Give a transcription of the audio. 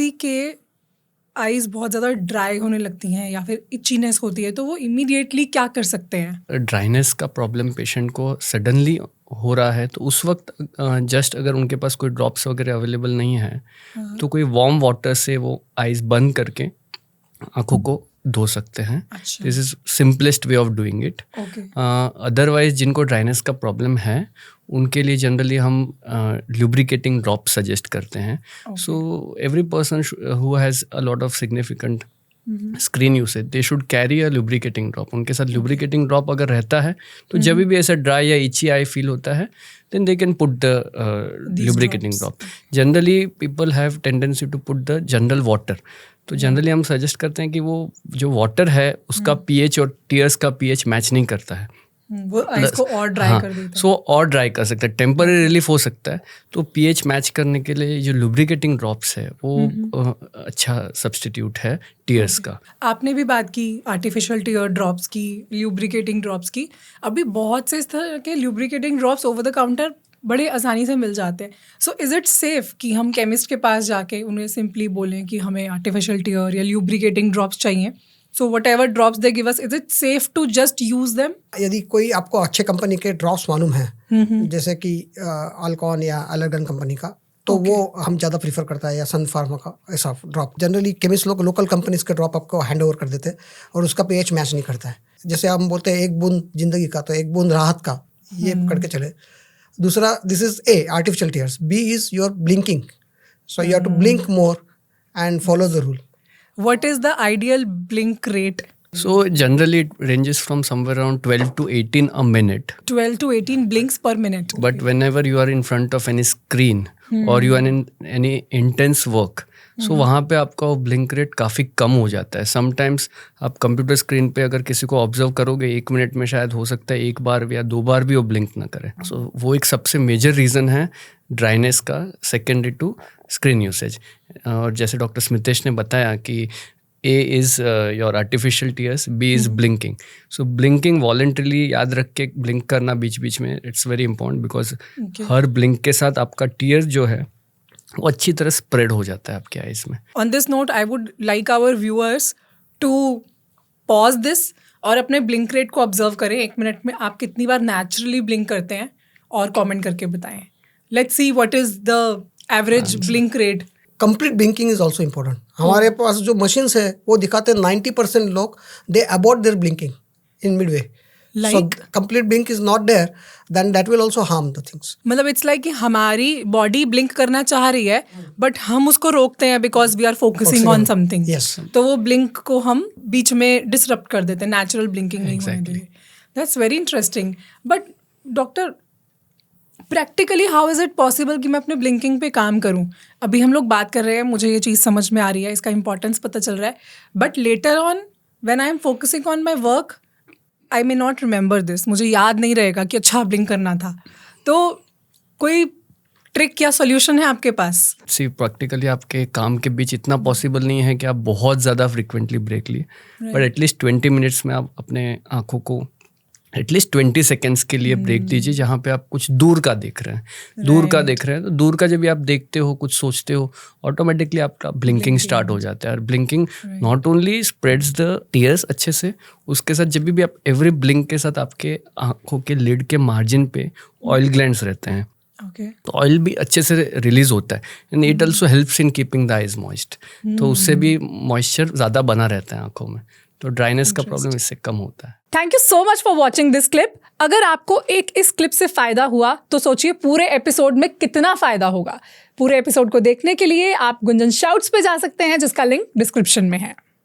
किसी के आईज बहुत ज़्यादा ड्राई होने लगती हैं या फिर इचीनेस होती है, तो वो इमीडिएटली क्या कर सकते हैं? ड्राइनेस का प्रॉब्लम पेशेंट को सडनली हो रहा है तो उस वक्त जस्ट अगर उनके पास कोई ड्रॉप्स वगैरह अवेलेबल नहीं है तो कोई वार्म वाटर से वो आइज बंद करके आँखों को धो सकते हैं. अच्छा. This is simplest way of doing it. Otherwise जिनको ड्राइनेस का प्रॉब्लम है उनके लिए जनरली हम ल्यूब्रिकेटिंग ड्रॉप सजेस्ट करते हैं. So every person who has a lot of significant screen usage they should carry a lubricating drop. उनके साथ लुब्रिकेटिंग ड्रॉप अगर रहता है तो जब भी ऐसा ड्राई या इची आई फील होता है then they can put the lubricating drop. Generally people have tendency to put the general water. तो जनरली हम सजेस्ट करते हैं कि वो जो वाटर है उसका पीएच और टीयर्स का पीएच मैच नहीं करता है, वो आइस को और ड्राई कर देता है. सो और ड्राई कर सकता है, टेम्पररी रिलीफ हो सकता है. तो पीएच मैच करने के लिए जो लुब्रिकेटिंग ड्रॉप्स है वो अच्छा सब्स्टिट्यूट है टीयर्स का. आपने भी बात की आर्टिफिशियल टीयर ड्रॉप्स की, ल्यूब्रिकेटिंग ड्रॉप्स की. अभी बहुत से इस तरह के lubricating drops over the counter बड़े आसानी से मिल जाते हैं. सो इज़ इट सेफ कि हम केमिस्ट के पास जाके उन्हें सिंपली बोलें कि हमें आर्टिफिशियल टीयर या ल्यूब्रिकेटिंग ड्रॉप्स चाहिए? So whatever drops they give us, is it safe to just use them? यदि कोई आपको अच्छे कंपनी के ड्रॉप्स मालूम है, जैसे कि अल्कॉन या एलर्गन कंपनी का, तो वो हम ज़्यादा प्रीफर करता है, या सन फार्मा का ऐसा ड्रॉप. जनरली केमिस्ट लोग लोकल कंपनीज के ड्रॉप आपको हैंड ओवर कर देते हैं और उसका पीएच मैच नहीं करता है. जैसे हम बोलते हैं एक बूंद जिंदगी का, तो एक बूंद राहत का, ये करके चले. दूसरा, this is a artificial tears. B is your blinking. So you have to blink more and follow the rule. What is the ideal blink rate? So generally it ranges from somewhere around 12 to 18 a minute. 12 to 18 blinks per minute. But whenever you are in front of any screen or you are in any intense work, so वहाँ पे आपका वो blink rate काफ़ी कम हो जाता है. Sometimes आप computer screen पे अगर किसी को ऑब्जर्व करोगे 1 मिनट में शायद हो सकता है 1 बार या 2 बार भी वो ब्लिंक ना करे. सो वो एक सबसे मेजर रीज़न है ड्राइनेस का, सेकेंडरी टू स्क्रीन यूसेज. और जैसे डॉक्टर स्मितेश ने बताया कि A is your artificial tears, B is blinking. So blinking voluntarily याद रख के blink करना बीच बीच में, it's very important because her blink के साथ आपका tears जो है वो अच्छी तरह spread हो जाता है आपके eyes में. On this note, I would like our viewers to pause this और अपने blink rate को observe करें. 1 मिनट में आप कितनी बार naturally blink करते हैं और comment करके बताएं. Let's see what is the average blink rate. Complete blinking is also important. हमारे पास जो मशीन्स है वो दिखाते हैं 90% लोग they abort their blinking in midway. So complete blink is not there, then that will also harm the things. मतलब it's like कि हमारी बॉडी ब्लिंक करना चाह रही है बट हम उसको रोकते हैं because we are focusing on something. तो वो ब्लिंक को हम बीच में डिसरप्ट कर देते हैं, नेचुरल ब्लिंकिंग नहीं होने देते. That's very interesting. But doctor, practically how is it possible कि मैं अपने ब्लिंकिंग पे काम करूं? अभी हम लोग बात कर रहे हैं, मुझे ये चीज़ समझ में आ रही है, इसका इंपॉर्टेंस पता चल रहा है, but later on when I am focusing on my work I may not remember this. मुझे याद नहीं रहेगा कि अच्छा ब्लिंक करना था. तो कोई ट्रिक या सोल्यूशन है आपके पास? सी प्रैक्टिकली आपके काम के बीच इतना पॉसिबल नहीं है कि आप बहुत ज़्यादा फ्रिक्वेंटली ब्रेक लिए, बट एटलीस्ट 20 मिनट्स में आप अपने आँखों को एटलीस्ट 20 सेकेंड्स के लिए ब्रेक दीजिए जहाँ पे आप कुछ दूर का देख रहे हैं. दूर का देख रहे हैं तो दूर का जब भी आप देखते हो, कुछ सोचते हो, ऑटोमेटिकली आपका ब्लिंकिंग स्टार्ट हो जाता है. और blinking not only spreads the tears अच्छे से, उसके साथ जब भी आप एवरी ब्लिंक के साथ आपके आँखों के लिड के मार्जिन पे ऑयल ग्लैंड्स रहते हैं. तो ऑयल भी अच्छे से रिलीज होता है and it also helps in keeping the eyes moist. तो उससे भी मॉइस्चर ज़्यादा बना रहता है आँखों में, तो ड्राइनेस का प्रॉब्लम इससे कम होता है. Thank you so much for watching this clip. अगर आपको इस क्लिप से फ़ायदा हुआ तो सोचिए पूरे एपिसोड में कितना फ़ायदा होगा. पूरे एपिसोड को देखने के लिए आप गुंजन शाउट्स पे जा सकते हैं जिसका लिंक डिस्क्रिप्शन में है.